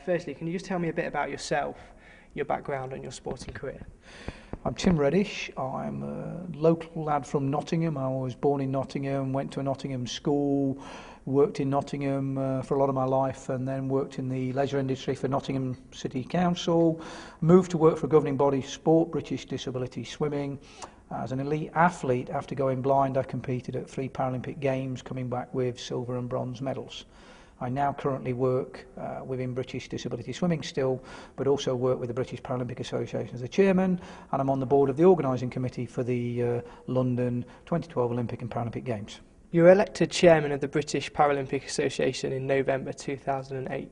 Firstly, can you just tell me a bit about yourself, your background and your sporting career? I'm Tim Reddish. I'm a local lad from Nottingham. I was born in Nottingham, went to a Nottingham school, worked in Nottingham for a lot of my life, and then worked in the leisure industry for Nottingham City Council. Moved to work for a governing body sport, British Disability Swimming. As an elite athlete, after going blind, I competed at 3 Paralympic Games, coming back with silver and bronze medals. I now currently work within British Disability Swimming still, but also work with the British Paralympic Association as the chairman, and I'm on the board of the organising committee for the London 2012 Olympic and Paralympic Games. You were elected chairman of the British Paralympic Association in November 2008.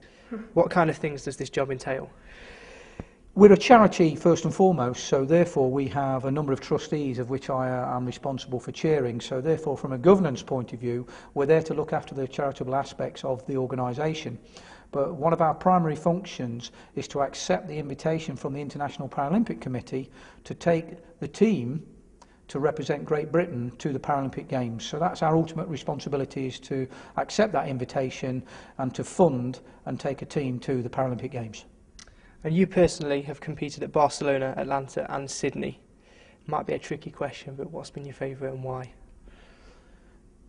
What kind of things does this job entail? We're a charity first and foremost, so therefore we have a number of trustees of which I am responsible for chairing. So therefore, from a governance point of view, we're there to look after the charitable aspects of the organisation. But one of our primary functions is to accept the invitation from the International Paralympic Committee to take the team to represent Great Britain to the Paralympic Games. So that's our ultimate responsibility, is to accept that invitation and to fund and take a team to the Paralympic Games. And you personally have competed at Barcelona, Atlanta and Sydney. Might be a tricky question, but what's been your favourite and why?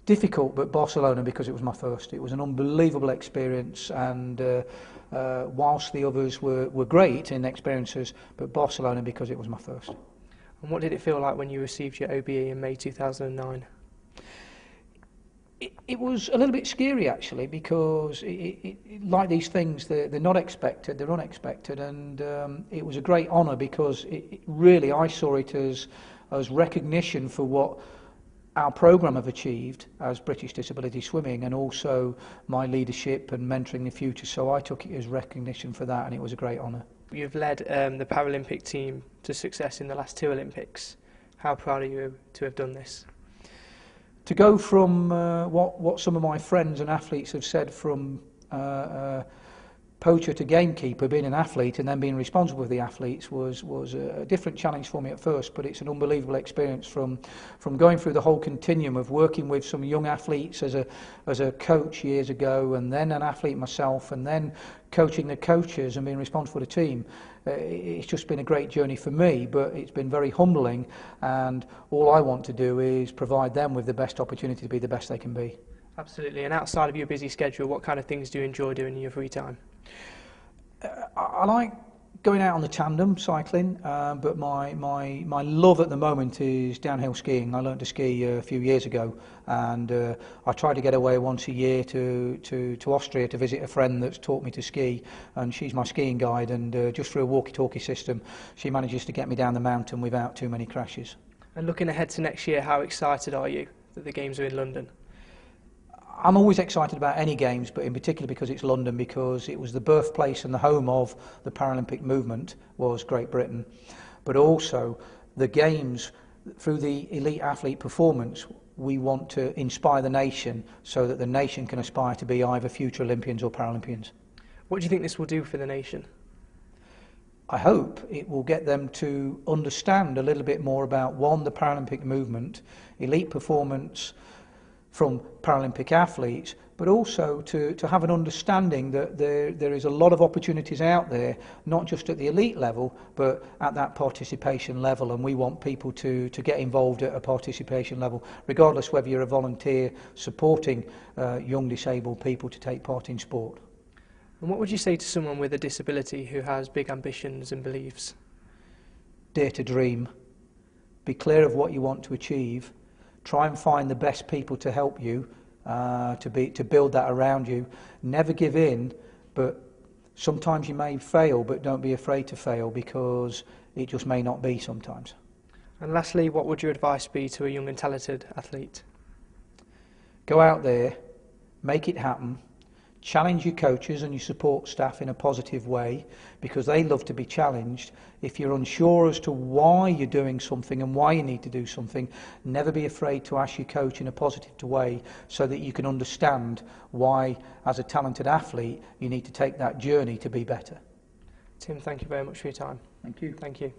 Difficult, but Barcelona, because it was my first. It was an unbelievable experience, and whilst the others were great in experiences, but Barcelona because it was my first. And what did it feel like when you received your OBE in May 2009? It was a little bit scary, actually, because like these things, they're not expected, they're unexpected, and it was a great honour because really I saw it as recognition for what our programme have achieved as British Disability Swimming, and also my leadership and mentoring the future. So I took it as recognition for that, and it was a great honour. You've led the Paralympic team to success in the last 2 Olympics. How proud are you to have done this? To go from what some of my friends and athletes have said, from poacher to gamekeeper, being an athlete and then being responsible for the athletes, was a different challenge for me at first, but it's an unbelievable experience from going through the whole continuum of working with some young athletes as a coach years ago, and then an athlete myself, and then coaching the coaches and being responsible for the team. It's just been a great journey for me, but it's been very humbling, and all I want to do is provide them with the best opportunity to be the best they can be. Absolutely. And outside of your busy schedule, what kind of things do you enjoy doing in your free time? I like going out on the tandem cycling, but my love at the moment is downhill skiing. I learned to ski a few years ago, and I try to get away once a year to Austria to visit a friend that's taught me to ski, and she's my skiing guide, and just through a walkie-talkie system she manages to get me down the mountain without too many crashes. And looking ahead to next year, how excited are you that the Games are in London? I'm always excited about any games, but in particular because it's London, because it was the birthplace and the home of the Paralympic movement, was Great Britain. But also the games, through the elite athlete performance, we want to inspire the nation so that the nation can aspire to be either future Olympians or Paralympians. What do you think this will do for the nation? I hope it will get them to understand a little bit more about, one, the Paralympic movement, elite performance from Paralympic athletes, but also to have an understanding that there is a lot of opportunities out there, not just at the elite level, but at that participation level, and we want people to get involved at a participation level, regardless whether you're a volunteer supporting young disabled people to take part in sport. And what would you say to someone with a disability who has big ambitions and beliefs? Dare to dream. Be clear of what you want to achieve. Try and find the best people to help you, to build that around you. Never give in, but sometimes you may fail, but don't be afraid to fail, because it just may not be sometimes. And lastly, what would your advice be to a young and talented athlete? Go out there, make it happen. Challenge your coaches and your support staff in a positive way, because they love to be challenged. If you're unsure as to why you're doing something and why you need to do something, never be afraid to ask your coach in a positive way, so that you can understand why, as a talented athlete, you need to take that journey to be better. Tim, thank you very much for your time. Thank you. Thank you.